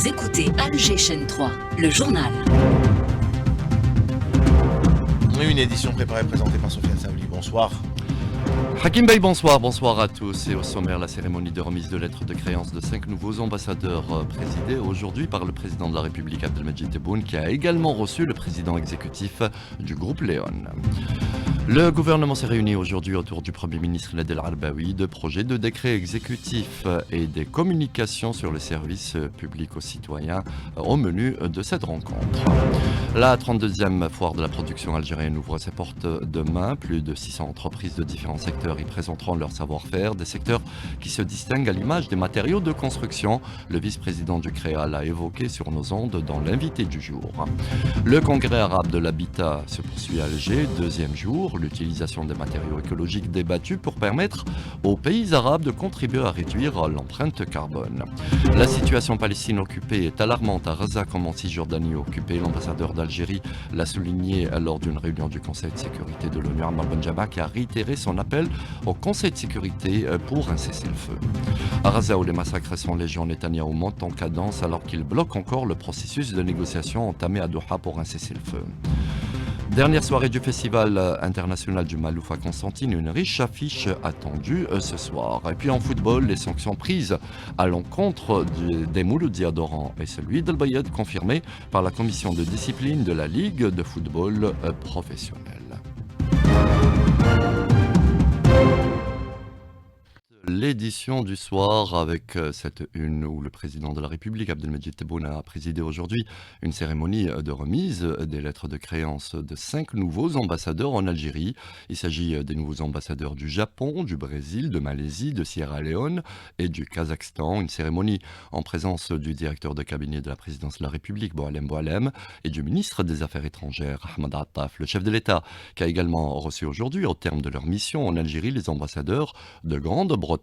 Vous écoutez Alger Chaîne 3, le journal. Une édition préparée et présentée par Sofiane Saouli. Bonsoir. Hakim Bey, bonsoir à tous. Et au sommaire, la cérémonie de remise de lettres de créance de 5 nouveaux ambassadeurs présidée aujourd'hui par le président de la République Abdelmadjid Tebboune, qui a également reçu le président exécutif du groupe Léon. Le gouvernement s'est réuni aujourd'hui autour du Premier ministre Nadel Arbaoui de projets de décrets exécutifs et des communications sur le service public aux citoyens au menu de cette rencontre. La 32e foire de la production algérienne ouvre ses portes demain. Plus de 600 entreprises de différents secteurs y présenteront leur savoir-faire, des secteurs qui se distinguent à l'image des matériaux de construction. Le vice-président du CREA l'a évoqué sur nos ondes dans l'invité du jour. Le congrès arabe de l'habitat se poursuit à Alger, deuxième jour. L'utilisation des matériaux écologiques débattus pour permettre aux pays arabes de contribuer à réduire l'empreinte carbone. La situation palestine occupée est alarmante à Gaza comme en Cisjordanie occupée. L'ambassadeur d'Algérie l'a souligné lors d'une réunion du Conseil de sécurité de l'ONU, Ammar Benjama, qui a réitéré son appel au Conseil de sécurité pour un cessez-le-feu. À Gaza, où les massacres sont légion, Netanyahou monte en cadence alors qu'il bloque encore le processus de négociation entamé à Doha pour un cessez-le-feu. Dernière soirée du Festival international du Malouf à Constantine, une riche affiche attendue ce soir. Et puis en football, les sanctions prises à l'encontre des Mouloudia d'Oran et celui d'El Bayed confirmé par la commission de discipline de la Ligue de football professionnel. L'édition du soir avec cette une où le président de la République, Abdelmadjid Tebboune, a présidé aujourd'hui une cérémonie de remise des lettres de créance de 5 nouveaux ambassadeurs en Algérie. Il s'agit des nouveaux ambassadeurs du Japon, du Brésil, de Malaisie, de Sierra Leone et du Kazakhstan. Une cérémonie en présence du directeur de cabinet de la présidence de la République, Boualem Boualem, et du ministre des Affaires étrangères, Ahmed Attaf, le chef de l'État, qui a également reçu aujourd'hui, au terme de leur mission en Algérie, les ambassadeurs de Grande-Bretagne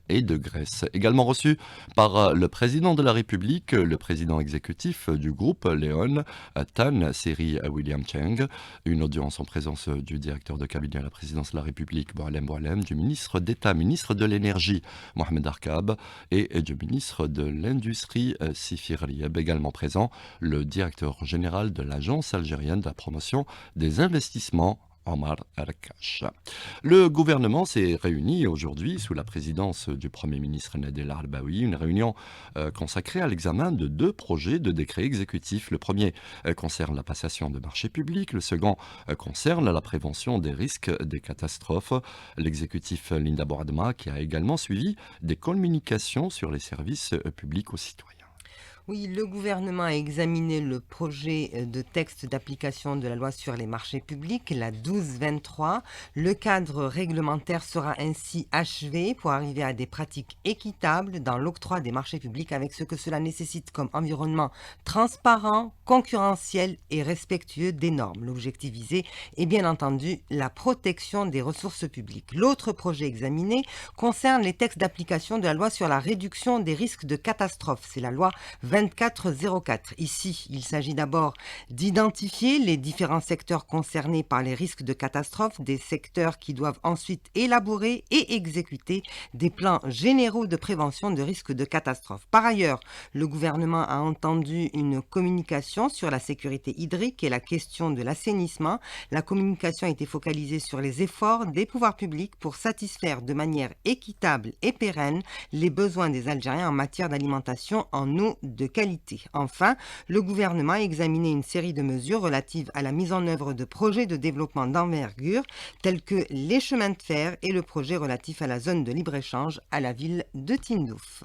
et de Grèce. Également reçu par le président de la République, le président exécutif du groupe Léon, Tan Seri William Cheng. Une audience en présence du directeur de cabinet à la présidence de la République, Boualem Boualem, du ministre d'État, ministre de l'Énergie, Mohamed Arkab, et du ministre de l'Industrie, Sifir Rieb. Également présent, le directeur général de l'Agence algérienne de la promotion des investissements, Omar Arkash. Le gouvernement s'est réuni aujourd'hui sous la présidence du Premier ministre Nadel Arbaoui, une réunion consacrée à l'examen de 2 projets de décrets exécutifs. Le premier concerne la passation de marchés publics, le second concerne la prévention des risques des catastrophes. L'exécutif Linda Boadma qui a également suivi des communications sur les services publics aux citoyens. Oui, le gouvernement a examiné le projet de texte d'application de la loi sur les marchés publics, la 1223. Le cadre réglementaire sera ainsi achevé pour arriver à des pratiques équitables dans l'octroi des marchés publics avec ce que cela nécessite comme environnement transparent, concurrentiel et respectueux des normes. L'objectif visé est bien entendu la protection des ressources publiques. L'autre projet examiné concerne les textes d'application de la loi sur la réduction des risques de catastrophe. C'est la loi 2404. Ici, il s'agit d'abord d'identifier les différents secteurs concernés par les risques de catastrophe, des secteurs qui doivent ensuite élaborer et exécuter des plans généraux de prévention de risques de catastrophe. Par ailleurs, le gouvernement a entendu une communication sur la sécurité hydrique et la question de l'assainissement. La communication a été focalisée sur les efforts des pouvoirs publics pour satisfaire de manière équitable et pérenne les besoins des Algériens en matière d'alimentation en eau de qualité. Enfin, le gouvernement a examiné une série de mesures relatives à la mise en œuvre de projets de développement d'envergure tels que les chemins de fer et le projet relatif à la zone de libre-échange à la ville de Tindouf.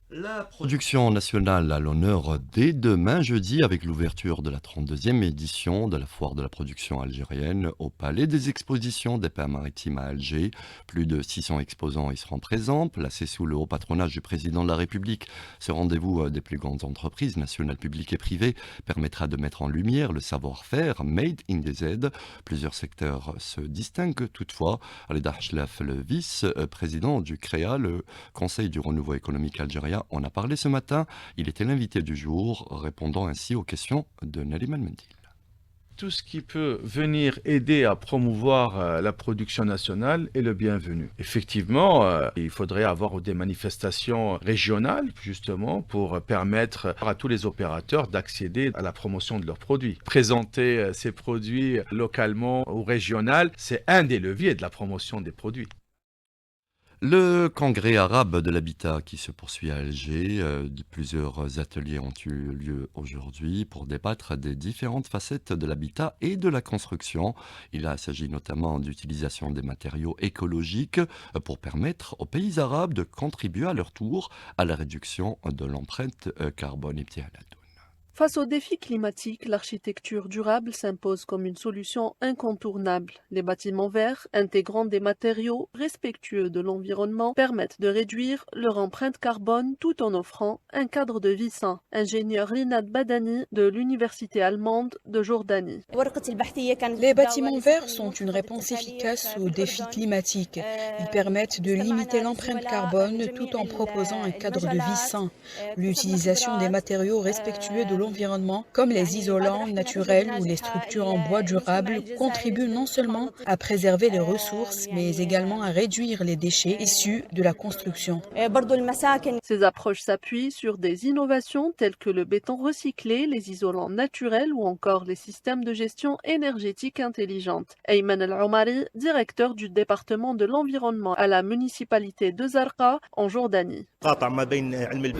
La production nationale à l'honneur dès demain jeudi avec l'ouverture de la 32e édition de la foire de la production algérienne au Palais des Expositions des Pins Maritimes à Alger. Plus de 600 exposants y seront présents, placés sous le haut patronage du président de la République. Ce rendez-vous des plus grandes entreprises nationales, publiques et privées permettra de mettre en lumière le savoir-faire made in the Z. Plusieurs secteurs se distinguent toutefois. Reda Hchlaf, le vice-président du CREA, le Conseil du renouveau économique algérien, on a parlé ce matin. Il était l'invité du jour, répondant ainsi aux questions de Nariman Mendil. Tout ce qui peut venir aider à promouvoir la production nationale est le bienvenu. Effectivement, il faudrait avoir des manifestations régionales, justement, pour permettre à tous les opérateurs d'accéder à la promotion de leurs produits. Présenter ces produits localement ou régional, c'est un des leviers de la promotion des produits. Le congrès arabe de l'habitat qui se poursuit à Alger, plusieurs ateliers ont eu lieu aujourd'hui pour débattre des différentes facettes de l'habitat et de la construction. Il s'agit notamment d'utilisation des matériaux écologiques pour permettre aux pays arabes de contribuer à leur tour à la réduction de l'empreinte carbone. Face aux défis climatiques, l'architecture durable s'impose comme une solution incontournable. Les bâtiments verts, intégrant des matériaux respectueux de l'environnement, permettent de réduire leur empreinte carbone tout en offrant un cadre de vie sain. Ingénieur Rinad Badani de l'Université allemande de Jordanie. Les bâtiments verts sont une réponse efficace aux défis climatiques. Ils permettent de limiter l'empreinte carbone tout en proposant un cadre de vie sain. L'utilisation des matériaux respectueux de l'environnement, comme les isolants naturels ou les structures en bois durable, contribuent non seulement à préserver les ressources, mais également à réduire les déchets issus de la construction. Ces approches s'appuient sur des innovations telles que le béton recyclé, les isolants naturels ou encore les systèmes de gestion énergétique intelligente. Ayman El-Omari, directeur du département de l'environnement à la municipalité de Zarqa, en Jordanie.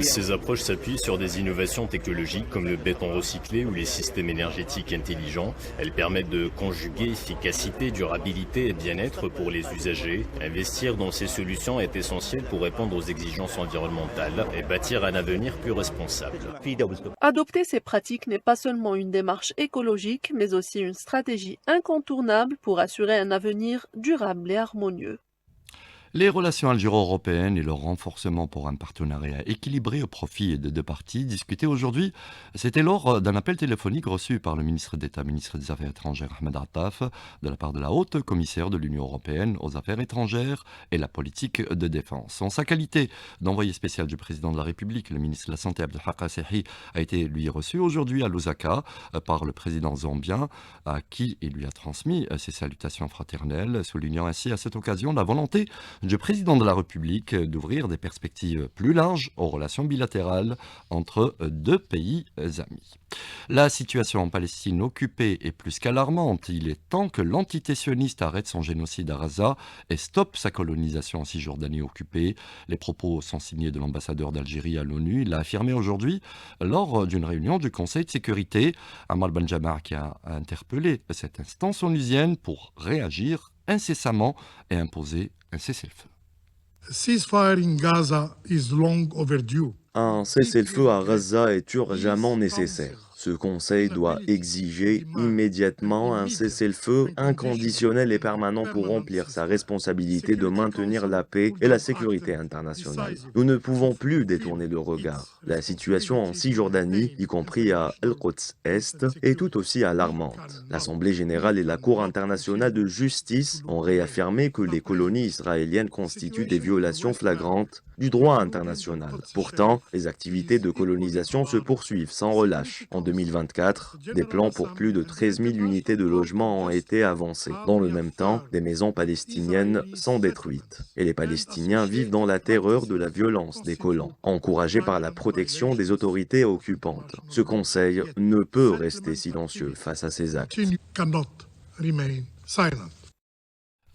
Ces approches s'appuient sur des innovations technologiques comme le béton recyclé ou les systèmes énergétiques intelligents. Elles permettent de conjuguer efficacité, durabilité et bien-être pour les usagers. Investir dans ces solutions est essentiel pour répondre aux exigences environnementales et bâtir un avenir plus responsable. Adopter ces pratiques n'est pas seulement une démarche écologique, mais aussi une stratégie incontournable pour assurer un avenir durable et harmonieux. Les relations algéro-européennes et leur renforcement pour un partenariat équilibré au profit des deux parties discuté aujourd'hui, c'était lors d'un appel téléphonique reçu par le ministre d'État, ministre des Affaires étrangères Ahmed Attaf, de la part de la haute commissaire de l'Union européenne aux affaires étrangères et la politique de défense. En sa qualité d'envoyé spécial du président de la République, le ministre de la Santé Abdelhak Asseri a été lui reçu aujourd'hui à Lusaka par le président zambien, à qui il lui a transmis ses salutations fraternelles, soulignant ainsi à cette occasion la volonté du président de la République d'ouvrir des perspectives plus larges aux relations bilatérales entre deux pays amis. La situation en Palestine occupée est plus qu'alarmante. Il est temps que l'entité sioniste arrête son génocide à Gaza et stoppe sa colonisation en Cisjordanie occupée. Les propos sont signés de l'ambassadeur d'Algérie à l'ONU. Il l'a affirmé aujourd'hui lors d'une réunion du Conseil de sécurité. Amal Benjamar qui a interpellé cette instance onusienne pour réagir incessamment et imposer un cessez-le-feu. Ceasefire in Gaza is long overdue. Un cessez-le-feu à Gaza est urgemment nécessaire. Ce Conseil doit exiger immédiatement un cessez-le-feu inconditionnel et permanent pour remplir sa responsabilité de maintenir la paix et la sécurité internationale. Nous ne pouvons plus détourner le regard. La situation en Cisjordanie, y compris à Al-Quds Est, est tout aussi alarmante. L'Assemblée générale et la Cour internationale de justice ont réaffirmé que les colonies israéliennes constituent des violations flagrantes du droit international. Pourtant, les activités de colonisation se poursuivent sans relâche. En 2024, des plans pour plus de 13 000 unités de logement ont été avancés. Dans le même temps, des maisons palestiniennes sont détruites. Et les Palestiniens vivent dans la terreur de la violence des colons, encouragés par la protection des autorités occupantes. Ce Conseil ne peut rester silencieux face à ces actes.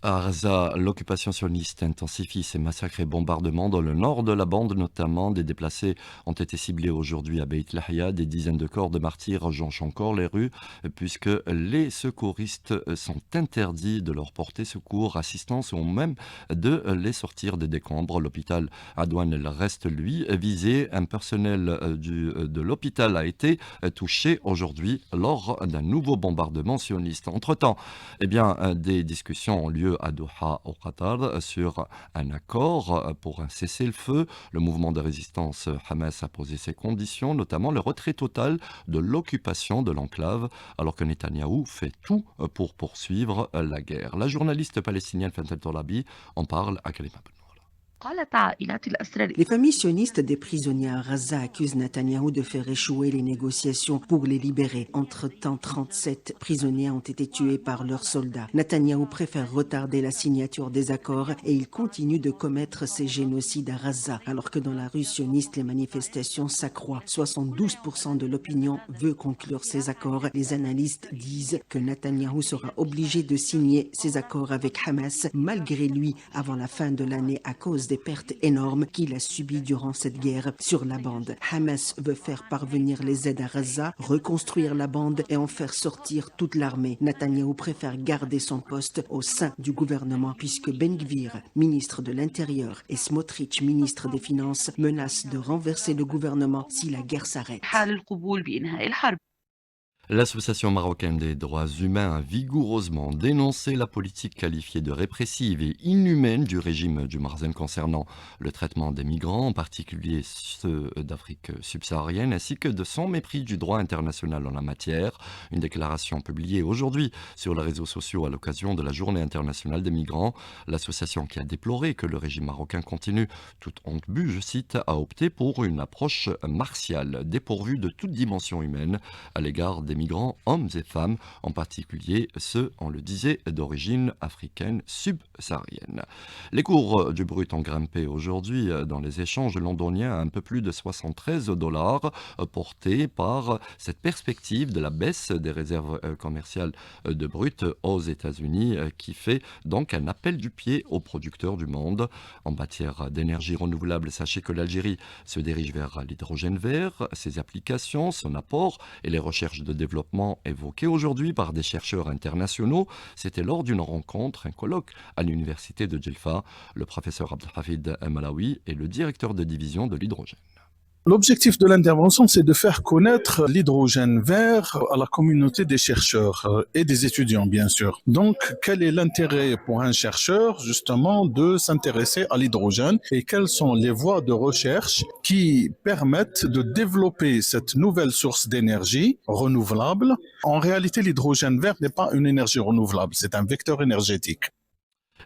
À Gaza, l'occupation sioniste intensifie ses massacres et bombardements dans le nord de la bande notamment. Des déplacés ont été ciblés aujourd'hui à Beit Lahia. Des dizaines de corps de martyrs jonchent encore les rues puisque les secouristes sont interdits de leur porter secours, assistance ou même de les sortir des décombres. L'hôpital Adwan reste lui visé. Un personnel de l'hôpital a été touché aujourd'hui lors d'un nouveau bombardement sioniste. Entre-temps, des discussions ont lieu à Doha au Qatar sur un accord pour un cessez-le-feu. Le mouvement de résistance Hamas a posé ses conditions, notamment le retrait total de l'occupation de l'enclave, alors que Netanyahou fait tout pour poursuivre la guerre. La journaliste palestinienne Fantal Tolabi en parle à Kalima. Les familles sionistes des prisonniers à Gaza accusent Netanyahou de faire échouer les négociations pour les libérer. Entre-temps, 37 prisonniers ont été tués par leurs soldats. Netanyahou préfère retarder la signature des accords et il continue de commettre ces génocides à Gaza. Alors que dans la rue sioniste, les manifestations s'accroissent. 72% de l'opinion veut conclure ces accords. Les analystes disent que Netanyahou sera obligé de signer ces accords avec Hamas malgré lui avant la fin de l'année à cause des pertes énormes qu'il a subies durant cette guerre sur la bande. Hamas veut faire parvenir les aides à Gaza, reconstruire la bande et en faire sortir toute l'armée. Netanyahou préfère garder son poste au sein du gouvernement puisque Ben Gvir, ministre de l'Intérieur, et Smotrich, ministre des Finances, menacent de renverser le gouvernement si la guerre s'arrête. L'Association marocaine des droits humains a vigoureusement dénoncé la politique qualifiée de répressive et inhumaine du régime du Marzem concernant le traitement des migrants, en particulier ceux d'Afrique subsaharienne, ainsi que de son mépris du droit international en la matière. Une déclaration publiée aujourd'hui sur les réseaux sociaux à l'occasion de la Journée internationale des migrants. L'association, qui a déploré que le régime marocain continue, toute honte bue, je cite, a opté pour une approche martiale, dépourvue de toute dimension humaine à l'égard des migrants, hommes et femmes, en particulier ceux, on le disait, d'origine africaine subsaharienne. Les cours du brut ont grimpé aujourd'hui dans les échanges londoniens à un peu plus de 73 $, portés par cette perspective de la baisse des réserves commerciales de brut aux États-Unis, qui fait donc un appel du pied aux producteurs du monde. En matière d'énergie renouvelable, sachez que l'Algérie se dirige vers l'hydrogène vert, ses applications, son apport et les recherches de développement évoquées aujourd'hui par des chercheurs internationaux. C'était lors d'une rencontre, un colloque à l'université de Djelfa. Le professeur Abdelhafid Malawi est le directeur de division de l'hydrogène. L'objectif de l'intervention, c'est de faire connaître l'hydrogène vert à la communauté des chercheurs et des étudiants, bien sûr. Donc, quel est l'intérêt pour un chercheur, justement, de s'intéresser à l'hydrogène et quelles sont les voies de recherche qui permettent de développer cette nouvelle source d'énergie renouvelable? En réalité, l'hydrogène vert n'est pas une énergie renouvelable, c'est un vecteur énergétique.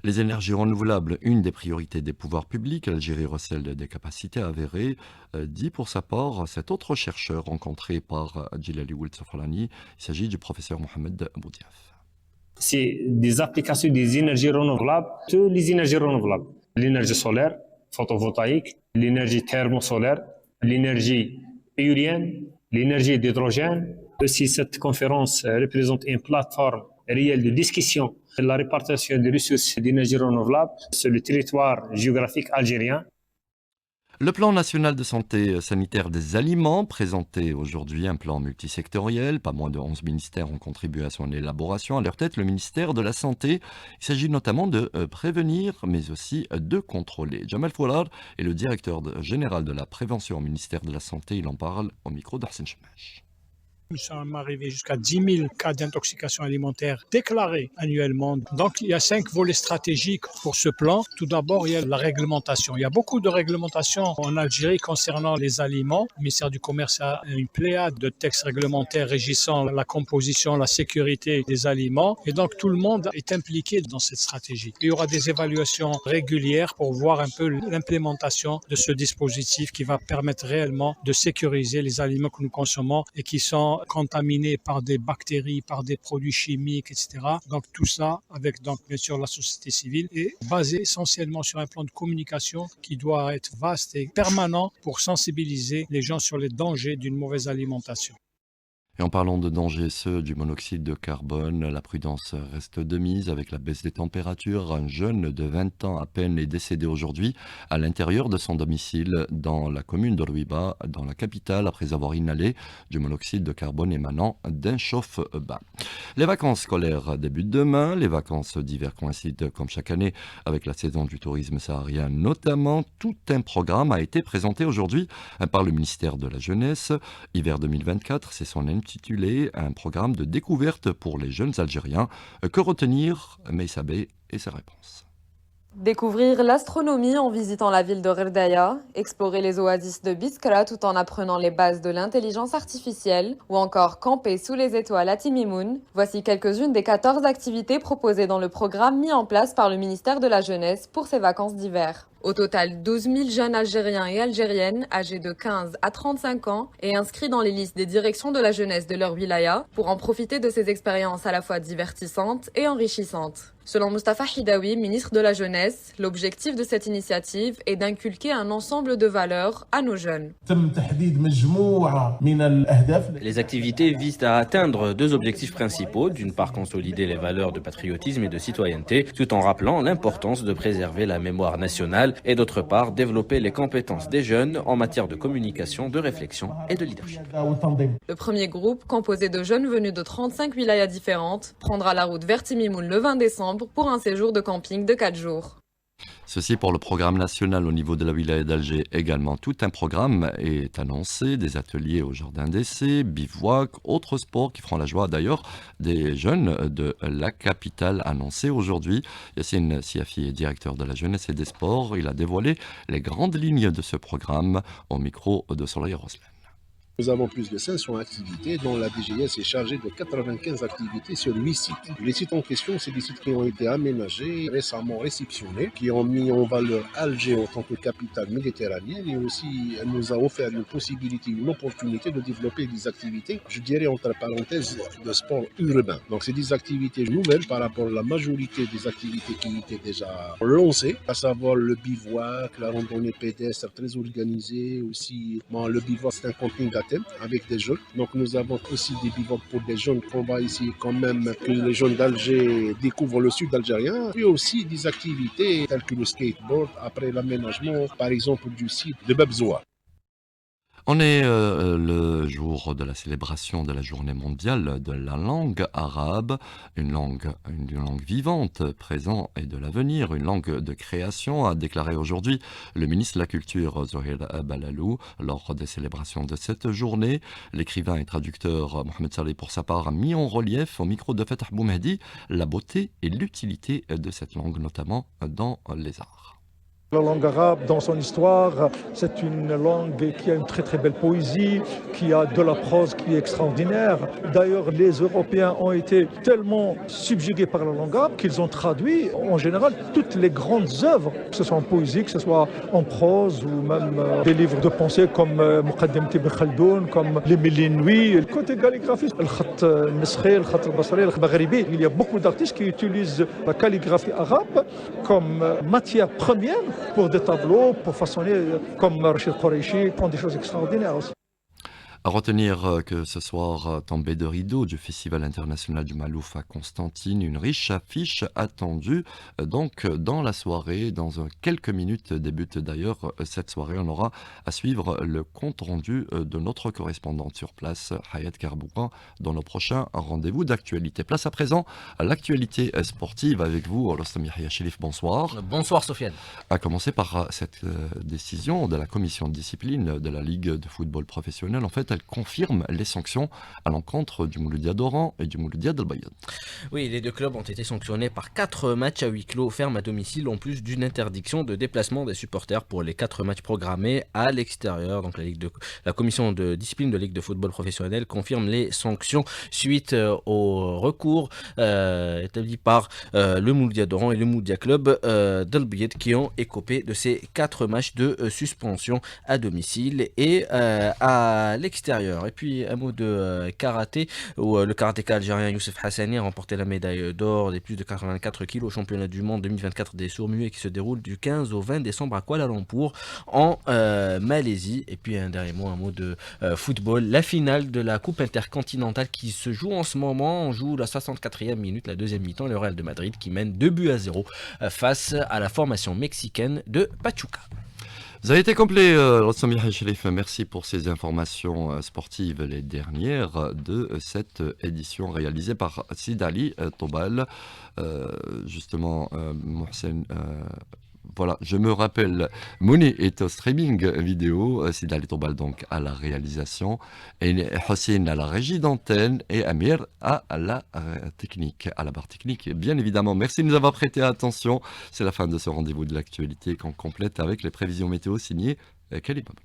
Les énergies renouvelables, une des priorités des pouvoirs publics. L'Algérie recèle des capacités avérées, dit pour sa part cet autre chercheur rencontré par Djilali Ould Safrani. Il s'agit du professeur Mohamed Boudiaf. C'est des applications des énergies renouvelables, toutes les énergies renouvelables. L'énergie solaire, photovoltaïque, l'énergie thermosolaire, l'énergie éolienne, l'énergie d'hydrogène. Aussi, cette conférence représente une plateforme réelle de discussion de la répartition des ressources d'énergie renouvelable sur le territoire géographique algérien. Le plan national de santé sanitaire des aliments, présenté aujourd'hui, un plan multisectoriel. Pas moins de 11 ministères ont contribué à son élaboration. À leur tête, le ministère de la Santé. Il s'agit notamment de prévenir, mais aussi de contrôler. Jamal Foular est le directeur général de la prévention au ministère de la Santé. Il en parle au micro d'Arsène Chemèche. Nous sommes arrivés jusqu'à 10 000 cas d'intoxication alimentaire déclarés annuellement. Donc, il y a 5 volets stratégiques pour ce plan. Tout d'abord, il y a la réglementation. Il y a beaucoup de réglementations en Algérie concernant les aliments. Le ministère du Commerce a une pléiade de textes réglementaires régissant la composition, la sécurité des aliments. Et donc, tout le monde est impliqué dans cette stratégie. Il y aura des évaluations régulières pour voir un peu l'implémentation de ce dispositif qui va permettre réellement de sécuriser les aliments que nous consommons et qui sont contaminés par des bactéries, par des produits chimiques, etc. Donc tout ça avec donc bien sûr la société civile est basé essentiellement sur un plan de communication qui doit être vaste et permanent pour sensibiliser les gens sur les dangers d'une mauvaise alimentation. Et en parlant de dangers, ceux du monoxyde de carbone, la prudence reste de mise avec la baisse des températures. Un jeune de 20 ans à peine est décédé aujourd'hui à l'intérieur de son domicile dans la commune de Rouiba, dans la capitale, après avoir inhalé du monoxyde de carbone émanant d'un chauffe-bain. Les vacances scolaires débutent demain. Les vacances d'hiver coïncident comme chaque année avec la saison du tourisme saharien notamment. Tout un programme a été présenté aujourd'hui par le ministère de la Jeunesse. Hiver 2024, c'est son intitulé un programme de découverte pour les jeunes Algériens. Que retenir? Meissabé et ses réponses. Découvrir l'astronomie en visitant la ville de Gherdaya, explorer les oasis de Biskra tout en apprenant les bases de l'intelligence artificielle ou encore camper sous les étoiles à Timimoun. Voici quelques-unes des 14 activités proposées dans le programme mis en place par le ministère de la Jeunesse pour ces vacances d'hiver. Au total, 12 000 jeunes Algériens et Algériennes âgés de 15 à 35 ans et inscrits dans les listes des directions de la jeunesse de leur wilaya pour en profiter de ces expériences à la fois divertissantes et enrichissantes. Selon Mustafa Hidawi, ministre de la Jeunesse, l'objectif de cette initiative est d'inculquer un ensemble de valeurs à nos jeunes. Les activités visent à atteindre deux objectifs principaux. D'une part, consolider les valeurs de patriotisme et de citoyenneté, tout en rappelant l'importance de préserver la mémoire nationale et d'autre part, développer les compétences des jeunes en matière de communication, de réflexion et de leadership. Le premier groupe, composé de jeunes venus de 35 wilayas différentes, prendra la route vers Timimoun le 20 décembre pour un séjour de camping de 4 jours. Ceci pour le programme national au niveau de la wilaya d'Alger également. Tout un programme est annoncé, des ateliers au jardin d'essai, bivouac, autres sports qui feront la joie d'ailleurs des jeunes de la capitale annoncés aujourd'hui. Yassine Siafi est directeur de la jeunesse et des sports. Il a dévoilé les grandes lignes de ce programme au micro de Soleil Roslan. Nous avons plus de 500 activités dont la DGS est chargée de 95 activités sur 8 sites. Les sites en question, c'est des sites qui ont été aménagés, récemment réceptionnés, qui ont mis en valeur Alger en tant que capitale méditerranéenne et aussi nous a offert une possibilité, une opportunité de développer des activités, je dirais entre parenthèses, de sport urbain. Donc c'est des activités nouvelles par rapport à la majorité des activités qui étaient déjà lancées, à savoir le bivouac, la randonnée pédestre très organisée, aussi le bivouac c'est un camping à thème avec des jeunes. Donc nous avons aussi des bivouacs pour des jeunes qu'on va essayer quand même que les jeunes d'Alger découvrent le sud algérien. Puis aussi des activités telles que le skateboard après l'aménagement par exemple du site de Babzoua. On est le jour de la célébration de la journée mondiale de la langue arabe, une langue vivante, présent et de l'avenir, une langue de création, a déclaré aujourd'hui le ministre de la Culture Zohair Balalou lors des célébrations de cette journée. L'écrivain et traducteur Mohamed Saleh pour sa part a mis en relief au micro de Fatah Boumehdi la beauté et l'utilité de cette langue, notamment dans les arts. La langue arabe, dans son histoire, c'est une langue qui a une très très belle poésie, qui a de la prose qui est extraordinaire. D'ailleurs, les Européens ont été tellement subjugués par la langue arabe qu'ils ont traduit en général toutes les grandes œuvres, que ce soit en poésie, que ce soit en prose ou même des livres de pensée comme Muqaddimat Ibn Khaldoun, comme les Mille et une Nuits. Côté calligraphie, le khat al-Nasri, le khat al-Basri, le maghribi, il y a beaucoup d'artistes qui utilisent la calligraphie arabe comme matière première pour des tableaux, pour façonner comme Rachid Qureshi, font des choses extraordinaires aussi. À retenir que ce soir, tombée de rideau du Festival international du Malouf à Constantine, une riche affiche attendue donc dans la soirée. Dans quelques minutes débute d'ailleurs cette soirée. On aura à suivre le compte rendu de notre correspondante sur place, Hayat Karbouran, dans nos prochains rendez-vous d'actualité. Place à présent à l'actualité sportive avec vous, Rostam Yahya Chérif, bonsoir. Bonsoir Sofiane. À commencer par cette décision de la commission de discipline de la Ligue de football professionnel. En fait, elle confirme les sanctions à l'encontre du Mouloudia d'Oran et du Mouloudia d'El Bayad. Oui, les deux clubs ont été sanctionnés par 4 matchs à huis clos fermes à domicile, en plus d'une interdiction de déplacement des supporters pour les 4 matchs programmés à l'extérieur. Donc la commission de discipline de Ligue de football professionnel confirme les sanctions suite au recours établi par le Mouloudia d'Oran et le Mouloudia Club d'El Bayad qui ont écopé de ces 4 matchs de suspension à domicile et à l'extérieur. Et puis un mot de karaté où le karatéka algérien Youssef Hassani a remporté la médaille d'or des plus de 84 kilos au championnat du monde 2024 des sourds-muets qui se déroule du 15 au 20 décembre à Kuala Lumpur en Malaisie. Et puis un dernier mot, un mot de football, la finale de la Coupe intercontinentale qui se joue en ce moment. On joue la 64e minute, la deuxième mi-temps, le Real de Madrid qui mène 2-0 face à la formation mexicaine de Pachuca. Vous avez été complet, Rostam Yahya Chérif. Merci pour ces informations sportives, les dernières de cette édition réalisée par Sidali Tobal. Justement, Mohsen. Voilà, je me rappelle, Mouni est au streaming vidéo, Sidali Tobal donc à la réalisation, et Hossein à la régie d'antenne et Amir à la technique, à la barre technique, bien évidemment. Merci de nous avoir prêté attention. C'est la fin de ce rendez-vous de l'actualité qu'on complète avec les prévisions météo signées Kelly Bob.